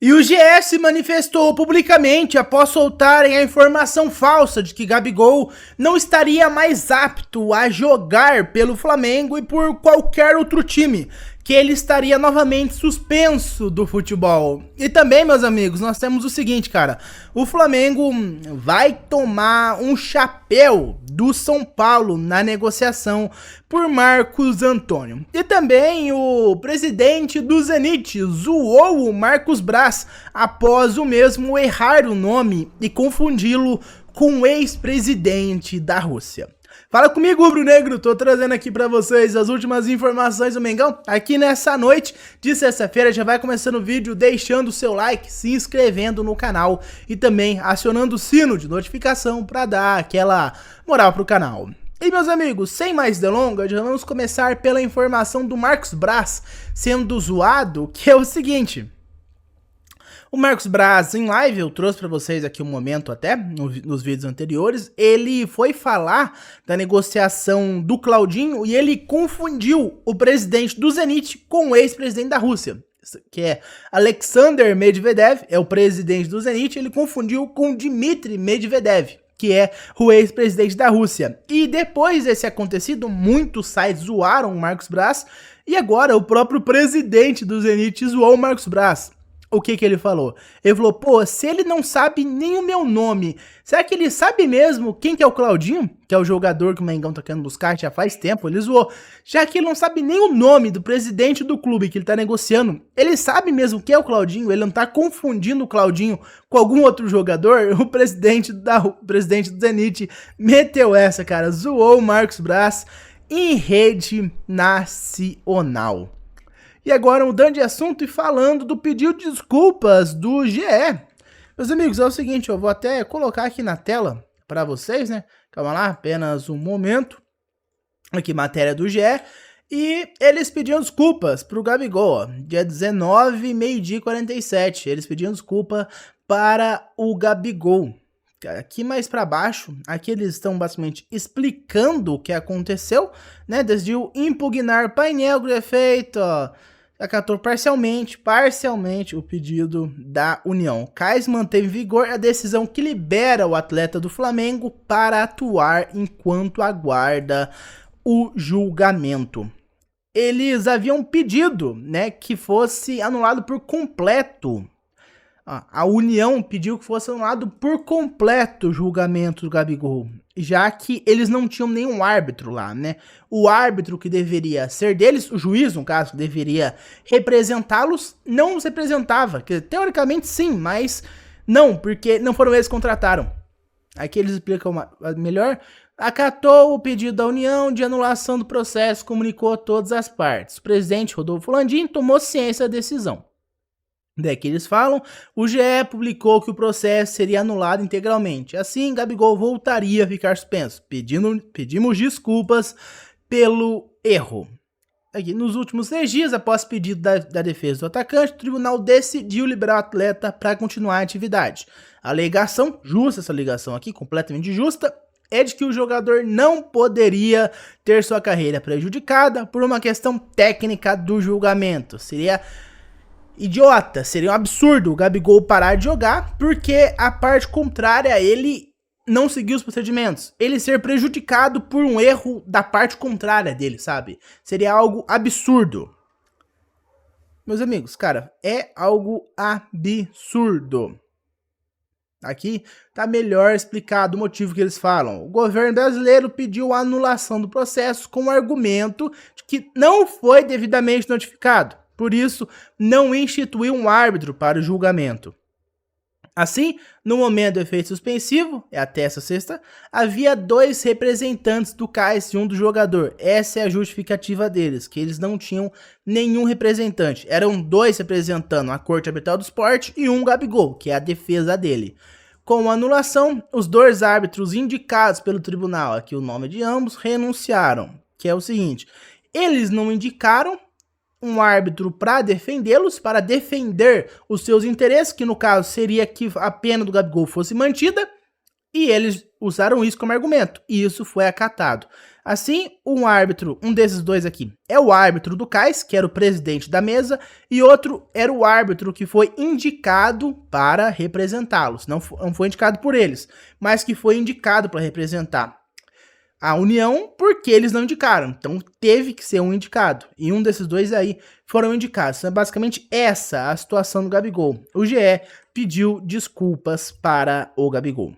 E o GE se manifestou publicamente após soltarem a informação falsa de que Gabigol não estaria mais apto a jogar pelo Flamengo e por qualquer outro time, que ele estaria novamente suspenso do futebol. E também, meus amigos, nós temos o seguinte, cara, o Flamengo vai tomar um chapéu do São Paulo na negociação por Marcos Antônio. E também o presidente do Zenit zoou o Marcos Braz após o mesmo errar o nome e confundi-lo com o ex-presidente da Rússia. Fala comigo, Rubro Negro, tô trazendo aqui pra vocês as últimas informações do Mengão. Aqui nessa noite de sexta-feira já vai começando o vídeo deixando o seu like, se inscrevendo no canal e também acionando o sino de notificação pra dar aquela moral pro canal. E meus amigos, sem mais delongas, já vamos começar pela informação do Marcos Braz sendo zoado, que é o seguinte. O Marcos Braz, em live, eu trouxe para vocês aqui um momento até, nos vídeos anteriores, ele foi falar da negociação do Claudinho e ele confundiu o presidente do Zenit com o ex-presidente da Rússia, que é Alexander Medvedev, é o presidente do Zenit, ele confundiu com Dmitry Medvedev, que é o ex-presidente da Rússia. E depois desse acontecido, muitos sites zoaram o Marcos Braz e agora o próprio presidente do Zenit zoou o Marcos Braz. O que ele falou? Ele falou, pô, se ele não sabe nem o meu nome, será que ele sabe mesmo quem que é o Claudinho? Que é o jogador que o Mengão tá querendo buscar já faz tempo, ele zoou. Já que ele não sabe nem o nome do presidente do clube que ele tá negociando, ele sabe mesmo quem é o Claudinho, ele não tá confundindo o Claudinho com algum outro jogador? O presidente do Zenit meteu essa, cara, zoou o Marcos Braz em rede nacional. E agora mudando de assunto e falando do pedido de desculpas do GE. Meus amigos, é o seguinte, eu vou até colocar aqui na tela para vocês, né? Calma lá, apenas um momento. Aqui, matéria do GE. E eles pediam desculpas pro Gabigol, ó, dia 19, meio-dia e 47. Eles pediam desculpa para o Gabigol. Aqui mais para baixo, aqui eles estão basicamente explicando o que aconteceu, né? Decidiu impugnar painel de efeito, ó. Acatou parcialmente o pedido da União. CAIS mantém em vigor a decisão que libera o atleta do Flamengo para atuar enquanto aguarda o julgamento. Eles haviam pedido, né, que fosse anulado por completo. A União pediu que fosse anulado por completo o julgamento do Gabigol, já que eles não tinham nenhum árbitro lá, né? O árbitro que deveria ser deles, o juiz, no caso, que deveria representá-los, não os representava. Que, teoricamente sim, mas não, porque não foram eles que contrataram. Aqui eles explicam melhor. Acatou o pedido da União de anulação do processo, comunicou a todas as partes. O presidente Rodolfo Landim tomou ciência da decisão. Daqui eles falam, o GE publicou que o processo seria anulado integralmente. Assim, Gabigol voltaria a ficar suspenso. Pedimos desculpas pelo erro. Aqui, nos últimos 3 dias, após pedido da defesa do atacante, o tribunal decidiu liberar o atleta para continuar a atividade. A alegação, justa essa alegação aqui, completamente justa, é de que o jogador não poderia ter sua carreira prejudicada por uma questão técnica do julgamento. Seria idiota, seria um absurdo o Gabigol parar de jogar porque a parte contrária a ele não seguiu os procedimentos. Ele ser prejudicado por um erro da parte contrária dele, sabe? Seria algo absurdo. Meus amigos, cara, é algo absurdo. Aqui tá melhor explicado o motivo que eles falam. O governo brasileiro pediu a anulação do processo com o argumento de que não foi devidamente notificado. Por isso, não instituiu um árbitro para o julgamento. Assim, no momento do efeito suspensivo, até essa sexta, havia 2 representantes do CAIS e um do jogador. Essa é a justificativa deles, que eles não tinham nenhum representante. Eram 2 representando a Corte Arbitral do Esporte e um Gabigol, que é a defesa dele. Com a anulação, os 2 árbitros indicados pelo tribunal, aqui o nome de ambos, renunciaram. Que é o seguinte, eles não indicaram um árbitro para defendê-los, para defender os seus interesses, que no caso seria que a pena do Gabigol fosse mantida, e eles usaram isso como argumento, e isso foi acatado. Assim, um desses dois aqui, é o árbitro do CAIS, que era o presidente da mesa, e outro era o árbitro que foi indicado para representá-los. Não foi indicado por eles, mas que foi indicado para representar a União, porque eles não indicaram. Então teve que ser um indicado. E um desses dois aí foram indicados. Então é basicamente essa a situação do Gabigol. O GE pediu desculpas para o Gabigol.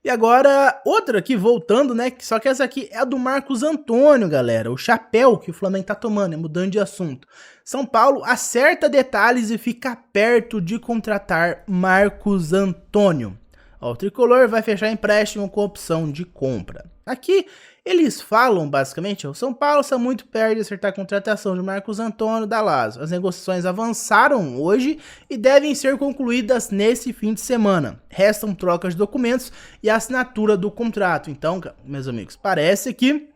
E agora, outra aqui, voltando, né? Só que essa aqui é a do Marcos Antônio, galera. O chapéu que o Flamengo tá tomando, mudando de assunto. São Paulo acerta detalhes e fica perto de contratar Marcos Antônio. Ó, o Tricolor vai fechar empréstimo com opção de compra. Aqui, eles falam, basicamente, o São Paulo está muito perto de acertar a contratação de Marcos Antônio da Lazio. As negociações avançaram hoje e devem ser concluídas nesse fim de semana. Restam trocas de documentos e a assinatura do contrato. Então, meus amigos, parece que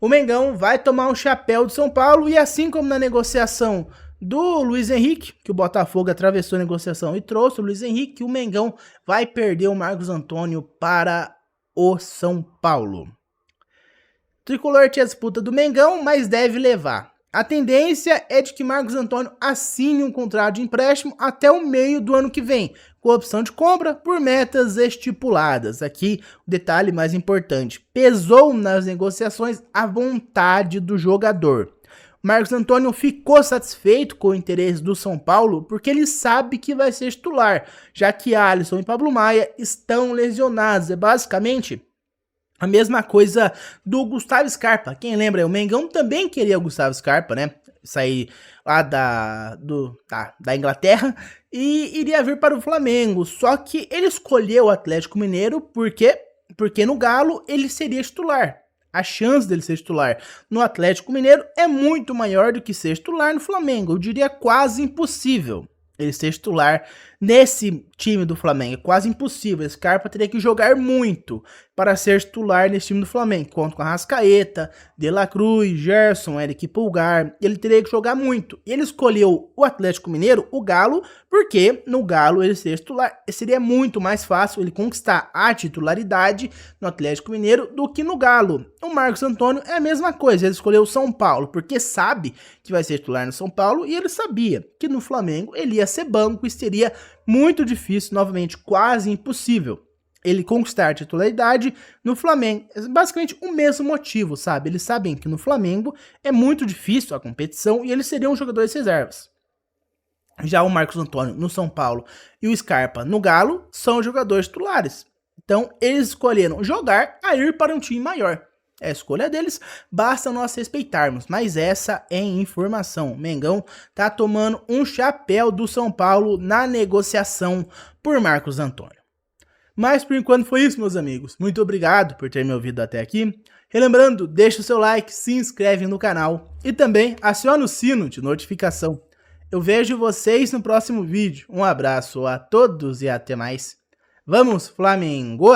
o Mengão vai tomar um chapéu do São Paulo e assim como na negociação do Luiz Henrique, que o Botafogo atravessou a negociação e trouxe o Luiz Henrique, o Mengão vai perder o Marcos Antônio para o São Paulo. O Tricolor tinha a disputa do Mengão, mas deve levar. A tendência é de que Marcos Antônio assine um contrato de empréstimo até o meio do ano que vem, com opção de compra por metas estipuladas. Aqui, o detalhe mais importante, pesou nas negociações a vontade do jogador. Marcos Antônio ficou satisfeito com o interesse do São Paulo porque ele sabe que vai ser titular, já que Alisson e Pablo Maia estão lesionados. É basicamente a mesma coisa do Gustavo Scarpa. Quem lembra, o Mengão também queria o Gustavo Scarpa, né? Sair lá da Inglaterra e iria vir para o Flamengo. Só que ele escolheu o Atlético Mineiro porque no Galo ele seria titular. A chance dele ser titular no Atlético Mineiro é muito maior do que ser titular no Flamengo. Eu diria quase impossível ele ser titular nesse time do Flamengo. É quase impossível. Esse Scarpa teria que jogar muito para ser titular nesse time do Flamengo. Conta com a Arrascaeta, De La Cruz, Gerson, Eric Pulgar. Ele teria que jogar muito. E ele escolheu o Atlético Mineiro, o Galo, porque no Galo ele ser titular seria muito mais fácil ele conquistar a titularidade no Atlético Mineiro do que no Galo. O Marcos Antônio é a mesma coisa. Ele escolheu o São Paulo porque sabe que vai ser titular no São Paulo e ele sabia que no Flamengo ele ia ser banco e seria muito difícil, novamente quase impossível, ele conquistar a titularidade no Flamengo. É basicamente o mesmo motivo, sabe? Eles sabem que no Flamengo é muito difícil a competição e eles seriam jogadores reservas. Já o Marcos Antônio no São Paulo e o Scarpa no Galo são jogadores titulares. Então eles escolheram jogar a ir para um time maior. É a escolha deles, basta nós respeitarmos, mas essa é informação. O Mengão tá tomando um chapéu do São Paulo na negociação por Marcos Antônio. Mas por enquanto foi isso, meus amigos. Muito obrigado por ter me ouvido até aqui. Relembrando, deixa o seu like, se inscreve no canal e também aciona o sino de notificação. Eu vejo vocês no próximo vídeo. Um abraço a todos e até mais. Vamos, Flamengo!